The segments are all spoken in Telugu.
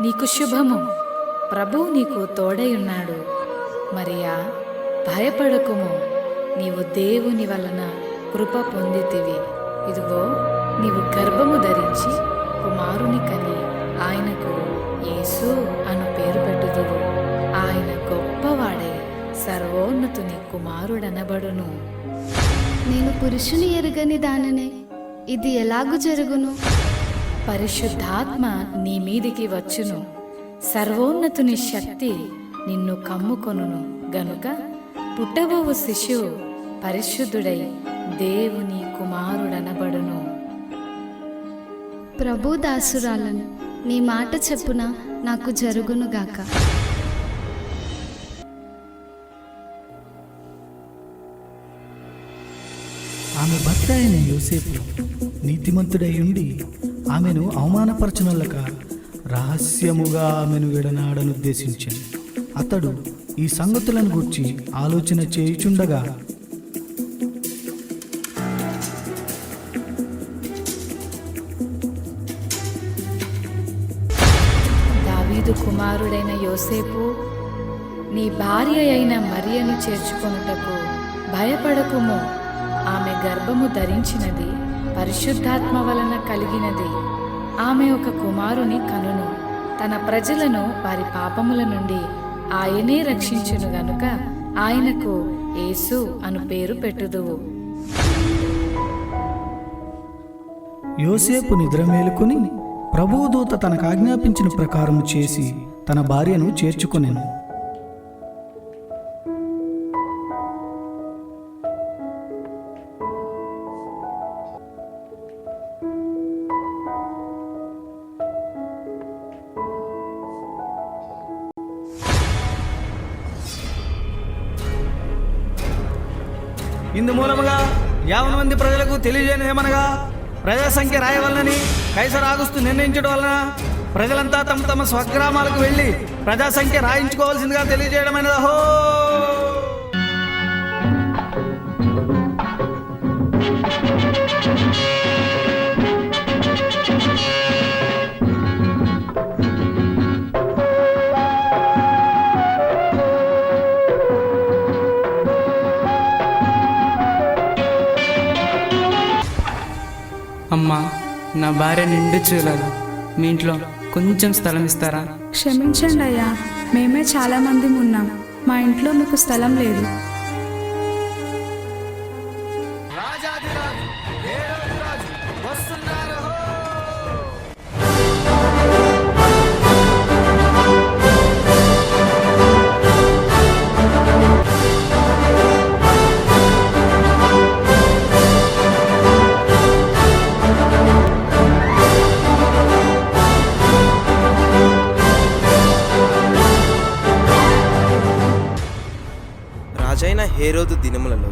నీకు శుభము, ప్రభువు నీకు తోడైయున్నాడు. మరియా, భయపడకుము, నీవు దేవుని వలన కృప పొందితివి. ఇదిగో, నీవు గర్భము ధరించి కుమారుని కని ఆయనకు యేసు అను పేరు పెట్టుదువు. ఆయన గొప్పవాడై సర్వోన్నతుని కుమారుడనబడును. నేను పురుషుని ఎరుగని దాననే, ఇది ఎలాగు జరుగును? పరిశుద్ధాత్మ నీ మీదికి వచ్చును, సర్వోన్నతుని శక్తి నిన్ను కమ్ముకొనును గనుక పుట్టబోవు శిశువు పరిశుద్ధుడై దేవుని కుమారుడనబడును. ప్రభు దాసురాలను, నీ మాట చెప్పున నాకు జరుగునుగాక. ఆమె భర్త అయిన యోసేపు నీతిమంతుడై ఉండి ఆమెను అవమానపరచనొల్లక రహస్యముగా ఆమెను విడనాడనుద్దేశించాను. అతడు ఈ సంగతులను గూర్చి ఆలోచన చేయుచుండగా దావీదు కుమారుడైన యోసేపు, నీ భార్య అయిన మరియను చేర్చుకొనుటకు భయపడకుము. ఆమె గర్భము ధరించినది పరిశుద్ధాత్మ వలన కలిగినది. ఆమె ఒక కుమారుని కనును. తన ప్రజలను వారి పాపముల నుండి ఆయనే రక్షించును గనుక ఆయనకు యేసు అను పేరు పెట్టుదువు. యోసేపు నిద్ర మేలుకొని ప్రభువు దూత తనకు ఆజ్ఞాపించిన ప్రకారం చేసి తన భార్యను చేర్చుకొనెను. ఇందు మూలముగా 50 మంది ప్రజలకు తెలియజేయని ఏమనగా, ప్రజా సంఖ్య రాయవలనని కైసర్ ఆగుస్తూ నిర్ణయించడం వలన ప్రజలంతా తమ తమ స్వగ్రామాలకు వెళ్ళి ప్రజా సంఖ్య రాయించుకోవాల్సిందిగా తెలియజేయడమైనది. అహో! అమ్మా, నా భార్య నిండు చూడాలి. మీ ఇంట్లో కొంచెం స్థలం ఇస్తారా? క్షమించండి అయ్యా, మేమే చాలా మంది ఉన్నాం. మా ఇంట్లో మీకు స్థలం లేదు. రాజైన హేరోదు దినములలో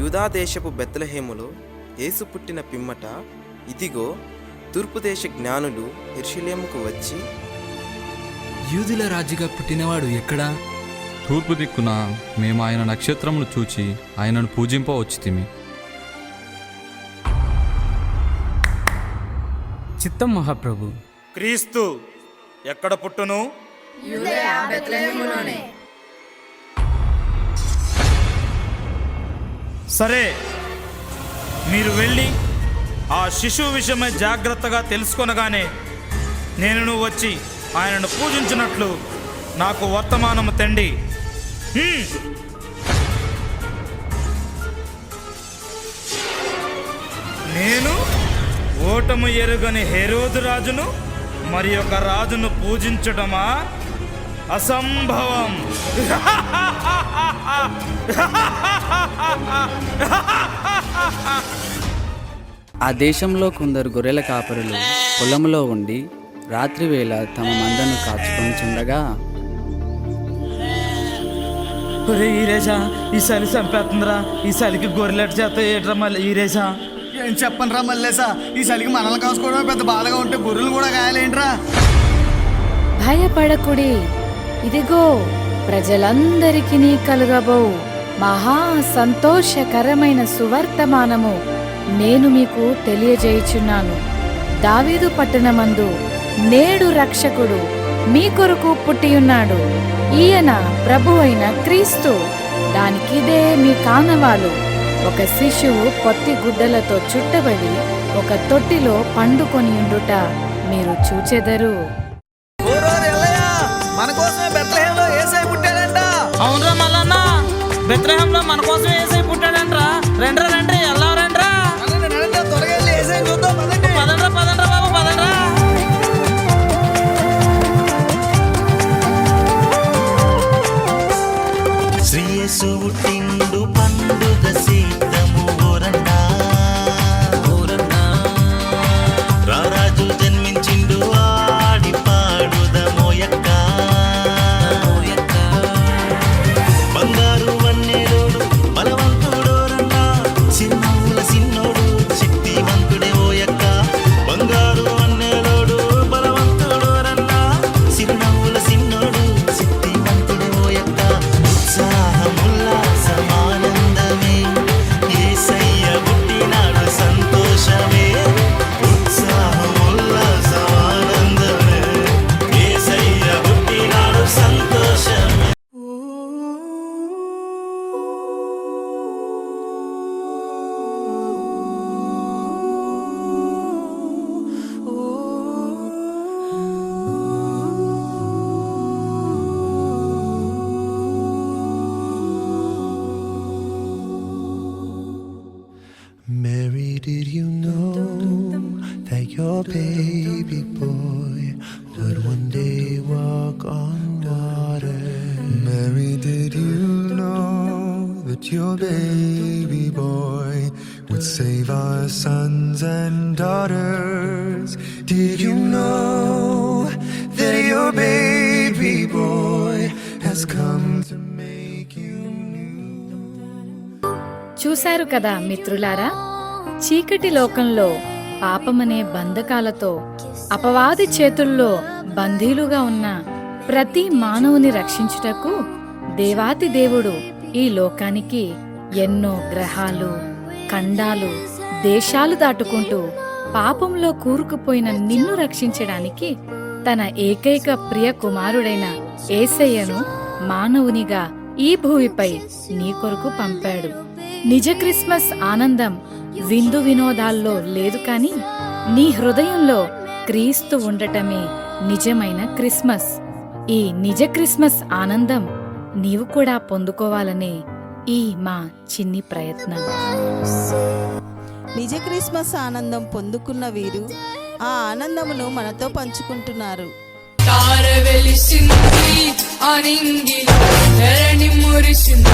యూదా దేశపు బెత్లెహేములో యేసు పుట్టిన పిమ్మట, ఇదిగో, తూర్పు దేశ జ్ఞానులు యెరూషలేముకు వచ్చి, యూదుల రాజుగా పుట్టినవాడు ఎక్కడా? తూర్పు దిక్కున మేము ఆయన నక్షత్రమును చూచి ఆయనను పూజింప వచ్చితిమి. చిత్తం మహాప్రభు. క్రీస్తు ఎక్కడ పుట్టును? సరే, మీరు వెళ్ళి ఆ శిశువు విషయమై జాగ్రత్తగా తెలుసుకొనగానే నేను వచ్చి ఆయనను పూజించినట్లు నాకు వర్తమానము తెండి. నేను ఓటము ఎరుగని హేరోదు రాజును మరి ఒక రాజును పూజించడమా? అసంభవం. ఆ దేశంలో కొందరు గొర్రెల కాపరులు పొలంలో ఉండి రాత్రివేళ తమ మందను కాచుకొని చుండగా, ఈరేషా, ఈ చలి చంపేస్తుందిరా. ఈ చలికి గొర్రెలెట్ చేత ఏట్రా మళ్ళీ ఈరేషా? ఏం చెప్పనురా మల్లేసా, ఈ చలికి మనల్ని కాసుకోవడం పెద్ద బాధగా ఉంటే గొర్రెలు కూడా గాయాలేంట్రా? భయపడకుడి, ఇదిగో, ప్రజలందరికీ కలుగబో మహా సంతోషకరమైన సువర్తమానము నేను మీకు తెలియజేయుచున్నాను. దావీదు పట్టణమందు నేడు రక్షకుడు మీ కొరకు పుట్టియున్నాడు. ఈయన ప్రభు అయిన క్రీస్తు. దానికిదే మీ కానవాలు. ఒక శిశువు పొత్తి గుడ్డలతో చుట్టబడి ఒక తొట్టిలో పండుకొనియుండుట మీరు చూచెదరు. మన కోసమే బెత్లెహేంలో యేసయ్య పుట్టాడంట. అవునరా మల్లన్న, బెత్లెహేంలో మన కోసం యేసయ్య పుట్టాడంట్రా. రండ్రా రండి, ఎలా రండ్రా. త్వరగా వెళ్ళి యేసయ్యని చూద్దాం. పదండ్రా పదండ్రా బాబు, పదండ్రా. శ్రీయేసు పుట్టిండు పండుగ సిద్ధము ఓరన్నా ఓరన్నా, రారాజు జన్మించిండు ఆడి పాడుదమోయక్క మోయక్క, బంగారు వన్నెలోడు బలవంతుడోరన్నా, చిన్నవుల సిన్నోడు శక్తివంతుడే ఓయక్క, బంగారు వన్నెలోడు బలవంతుడోరన్నా, చిరునవ్వుల సిన్నోడు శక్తివంతుడే ఓయక్క, ఉత్సాహముల్లాసమానందమే యేసయ్య పుట్టినాడు సంతోషమే, ఉత్సాహముల్లాసమానందమే యేసయ్య పుట్టినాడు సంతోషమే. Mary, did you know that your baby boy would one day walk on water? Mary, did you know that your baby boy would save our sons and daughters? Did you know that your baby boy has come to make you new? చూశారు కదా మిత్రులారా, చీకటి లోకంలో పాపమనే బంధకాలతో అపవాది చేతుల్లో బందీలుగా ఉన్న ప్రతి మానవుని రక్షించుటకు దేవాతి దేవుడు ఈ లోకానికి ఎన్నో గ్రహాలు, ఖండాలు, దేశాలు దాటుకుంటూ పాపంలో కూరుకుపోయిన నిన్ను రక్షించడానికి తన ఏకైక ప్రియ కుమారుడైన యేసయ్యను మానవునిగా ఈ భూమిపై నీ కొరకు పంపాడు. నిజ క్రిస్మస్ ఆనందం విందు వినోదాల్లో లేదు కాని నీ హృదయంలో క్రీస్తు ఉండటమే నిజమైన క్రిస్మస్. ఈ నిజ క్రిస్మస్ ఆనందం నీవు కూడా పొందుకోవాలనే ఈ మా చిన్ని ప్రయత్నం. నిజ క్రిస్మస్ ఆనందం పొందుకున్న వీరు ఆ ఆనందమును మనతో పంచుకుంటున్నారు. తార వెలిసింది, ఆ నింగిలో ధరణి మురిసింది,